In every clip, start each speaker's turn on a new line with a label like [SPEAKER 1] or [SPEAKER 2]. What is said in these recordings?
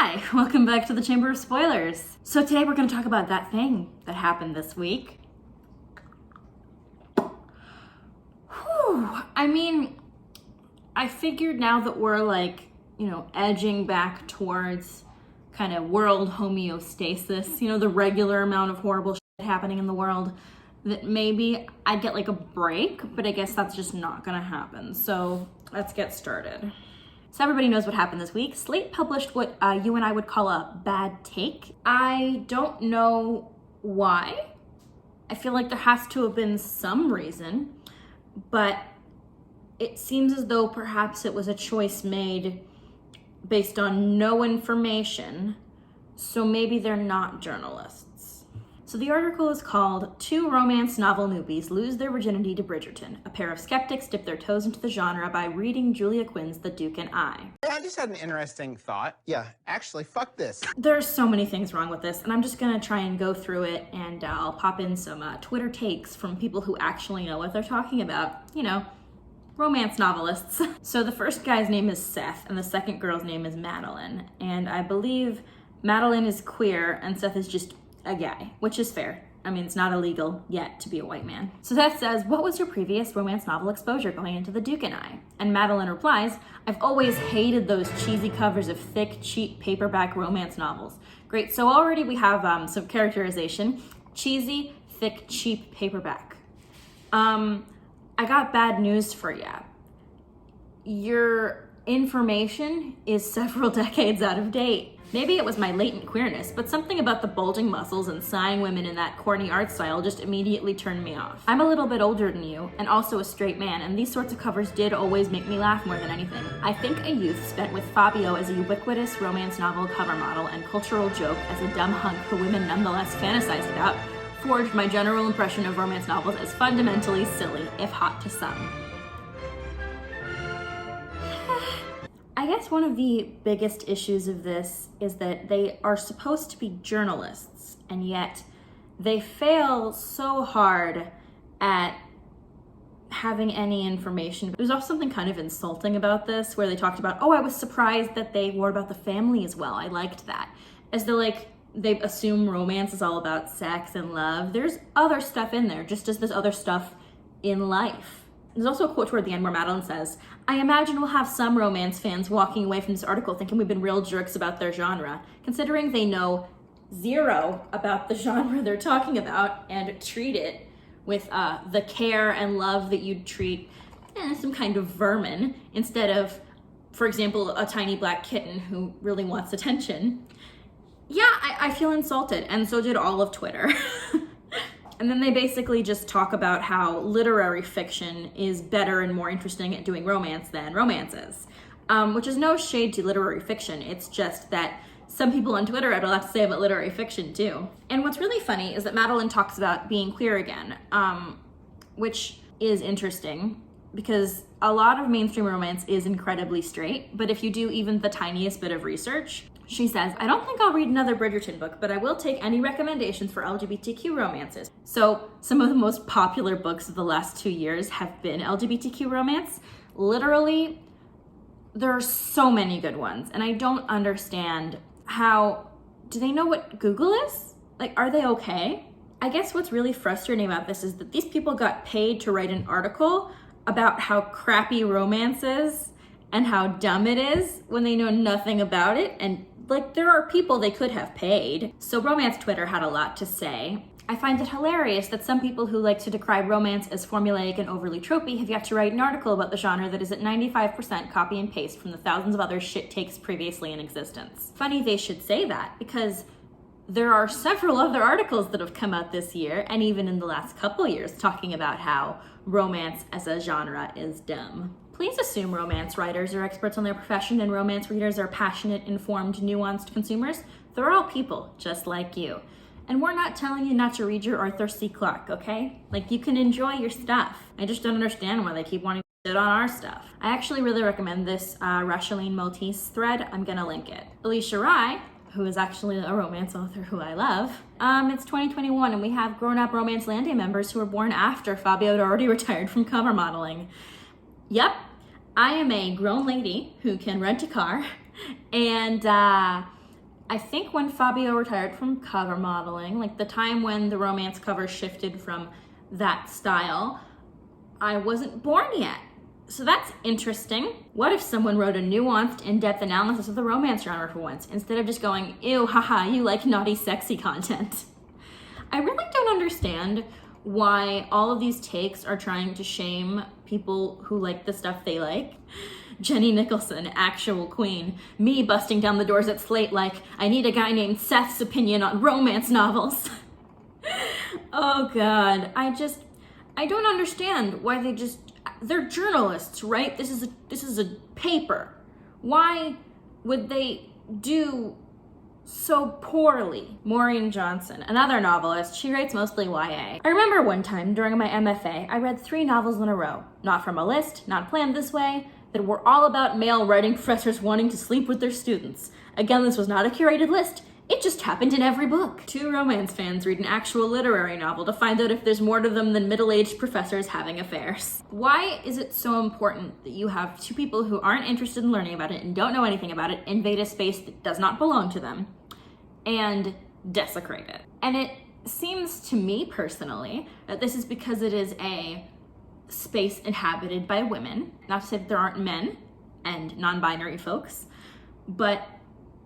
[SPEAKER 1] Hi, welcome back to the Chamber of Spoilers. So today we're going to talk about that thing that happened this week. I figured now that we're edging back towards kind of world homeostasis, the regular amount of horrible shit happening in the world, that maybe I'd get like a break, but I guess that's just not going to happen. So let's get started. So everybody knows what happened this week. Slate published what you and I would call a bad take. I don't know why. I feel like there has to have been some reason, but it seems as though perhaps it was a choice made based on no information, so maybe they're not journalists. So the article is called "Two Romance Novel Newbies Lose Their Virginity to Bridgerton. A pair of skeptics dip their toes into the genre by reading Julia Quinn's The Duke and I."
[SPEAKER 2] I just had an interesting thought. Yeah, actually, fuck this.
[SPEAKER 1] There's so many things wrong with this, and I'm just gonna try and go through it, and I'll pop in some Twitter takes from people who actually know what they're talking about. Romance novelists. So the first guy's name is Seth, and the second girl's name is Madeline. And I believe Madeline is queer, and Seth is just a guy, which is fair. I mean, it's not illegal yet to be a white man. So Seth says, "What was your previous romance novel exposure going into The Duke and I?" And Madeline replies, "I've always hated those cheesy covers of thick, cheap paperback romance novels." Great, so already we have some characterization. Cheesy, thick, cheap paperback. I got bad news for you. Your information is several decades out of date. Maybe it was my latent queerness, but something about the bulging muscles and sighing women in that corny art style just immediately turned me off. I'm a little bit older than you, and also a straight man, and these sorts of covers did always make me laugh more than anything. I think a youth spent with Fabio as a ubiquitous romance novel cover model and cultural joke as a dumb hunk who women nonetheless fantasized about forged my general impression of romance novels as fundamentally silly, if hot to some. I guess one of the biggest issues of this is that they are supposed to be journalists, and yet they fail so hard at having any information. There's also something kind of insulting about this, where they talked about, I was surprised that they were about the family as well. I liked that. As though they assume romance is all about sex and love. There's other stuff in there, just as there's other stuff in life. There's also a quote toward the end where Madeline says, "I imagine we'll have some romance fans walking away from this article thinking we've been real jerks about their genre, considering they know zero about the genre they're talking about and treat it with the care and love that you'd treat some kind of vermin instead of, for example, a tiny black kitten who really wants attention." Yeah, I feel insulted, and so did all of Twitter. And then they basically just talk about how literary fiction is better and more interesting at doing romance than romances, which is no shade to literary fiction. It's just that some people on Twitter have a lot to say about literary fiction too. And what's really funny is that Madeline talks about being queer again, which is interesting because a lot of mainstream romance is incredibly straight, but if you do even the tiniest bit of research, she says, "I don't think I'll read another Bridgerton book, but I will take any recommendations for LGBTQ romances." So some of the most popular books of the last 2 years have been LGBTQ romance. Literally, there are so many good ones, and I don't understand do they know what Google is? Are they okay? I guess what's really frustrating about this is that these people got paid to write an article about how crappy romance is and how dumb it is when they know nothing about it. And there are people they could have paid. So romance Twitter had a lot to say. "I find it hilarious that some people who like to decry romance as formulaic and overly tropey have yet to write an article about the genre that is at 95% copy and paste from the thousands of other shit takes previously in existence." Funny they should say that, because there are several other articles that have come out this year, and even in the last couple years, talking about how romance as a genre is dumb. Please assume romance writers are experts on their profession and romance readers are passionate, informed, nuanced consumers. They're all people just like you. And we're not telling you not to read your Arthur C. Clarke, okay? You can enjoy your stuff. I just don't understand why they keep wanting to shit on our stuff. I actually really recommend this Rashaleen Maltese thread. I'm gonna link it. Alicia Rai, who is actually a romance author who I love. It's 2021 and we have grown-up Romance Landia members who were born after Fabio had already retired from cover modeling. Yep, I am a grown lady who can rent a car and I think when Fabio retired from cover modeling, like the time when the romance cover shifted from that style, I wasn't born yet. So that's interesting. What if someone wrote a nuanced, in-depth analysis of the romance genre for once, instead of just going, ew, haha, you like naughty, sexy content? I really don't understand why all of these takes are trying to shame people who like the stuff they like. Jenny Nicholson, actual queen. Me busting down the doors at Slate like, I need a guy named Seth's opinion on romance novels. Oh God, I don't understand why they're journalists, right? This is a paper. Why would they do so poorly? Maureen Johnson, another novelist, she writes mostly YA. I remember one time during my MFA, I read 3 novels in a row, not from a list, not planned this way, that were all about male writing professors wanting to sleep with their students. Again, this was not a curated list. It just happened in every book. 2 romance fans read an actual literary novel to find out if there's more to them than middle-aged professors having affairs. Why is it so important that you have 2 people who aren't interested in learning about it and don't know anything about it invade a space that does not belong to them and desecrate it? And it seems to me personally that this is because it is a space inhabited by women. Not to say that there aren't men and non-binary folks, but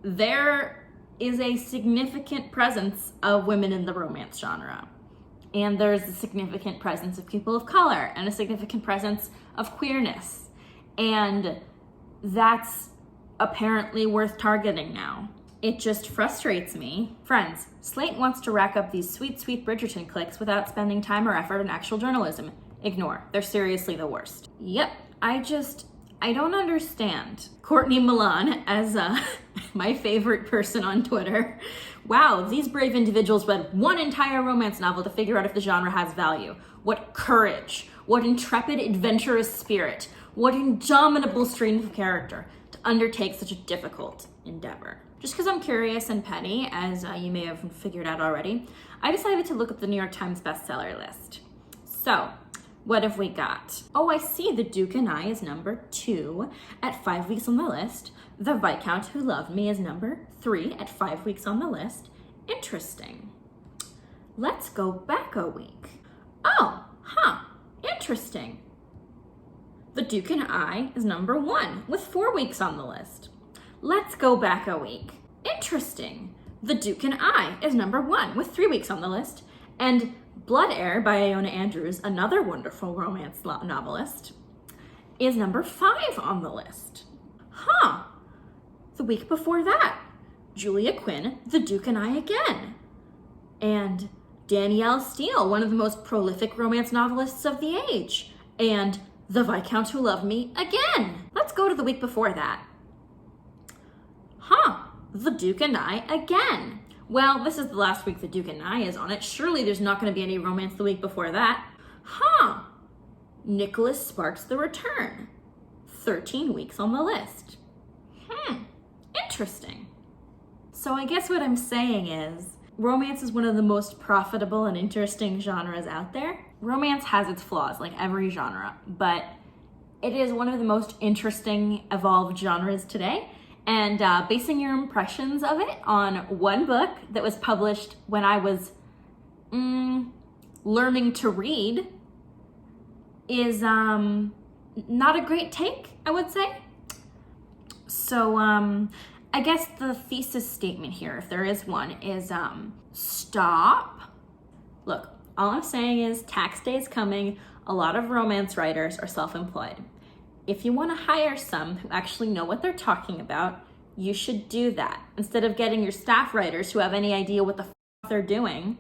[SPEAKER 1] there is a significant presence of women in the romance genre. And there's a significant presence of people of color and a significant presence of queerness. And that's apparently worth targeting now. It just frustrates me. Friends, Slate wants to rack up these sweet, sweet Bridgerton clicks without spending time or effort in actual journalism. Ignore. They're seriously the worst. Yep, I don't understand. Courtney Milan, as my favorite person on Twitter. Wow, these brave individuals read 1 entire romance novel to figure out if the genre has value. What courage, what intrepid, adventurous spirit, what indomitable strength of character to undertake such a difficult endeavor. Just because I'm curious and petty, as you may have figured out already, I decided to look up the New York Times bestseller list. So, what have we got? Oh, I see The Duke and I is number 2 at 5 weeks on the list. The Viscount Who Loved Me is number 3 at 5 weeks on the list. Interesting. Let's go back a week. Oh, interesting. The Duke and I is number 1 with 4 weeks on the list. Let's go back a week. Interesting. The Duke and I is number 1 with 3 weeks on the list. And Blood Heir by Iona Andrews, another wonderful romance novelist, is number 5 on the list. The week before that, Julia Quinn, The Duke and I Again. And Danielle Steele, one of the most prolific romance novelists of the age. And The Viscount Who Loved Me Again. Let's go to the week before that. The Duke and I Again. Well, this is the last week the Duke and I is on it. Surely there's not going to be any romance the week before that. Nicholas Sparks The Return. 13 weeks on the list. Interesting. So I guess what I'm saying is, romance is one of the most profitable and interesting genres out there. Romance has its flaws, like every genre, but it is one of the most interesting, evolved genres today. And basing your impressions of it on one book that was published when I was learning to read is not a great take, I would say. So I guess the thesis statement here, if there is one, is stop. Look, all I'm saying is tax day is coming. A lot of romance writers are self-employed. If you want to hire some who actually know what they're talking about, you should do that instead of getting your staff writers who have any idea what the they're doing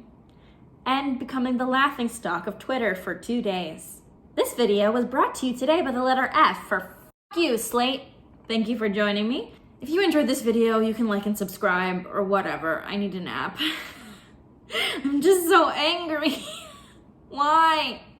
[SPEAKER 1] and becoming the laughingstock of Twitter for 2 days. This video was brought to you today by the letter F for you, Slate. Thank you for joining me. If you enjoyed this video, you can like and subscribe or whatever. I need a nap. I'm just so angry. Why?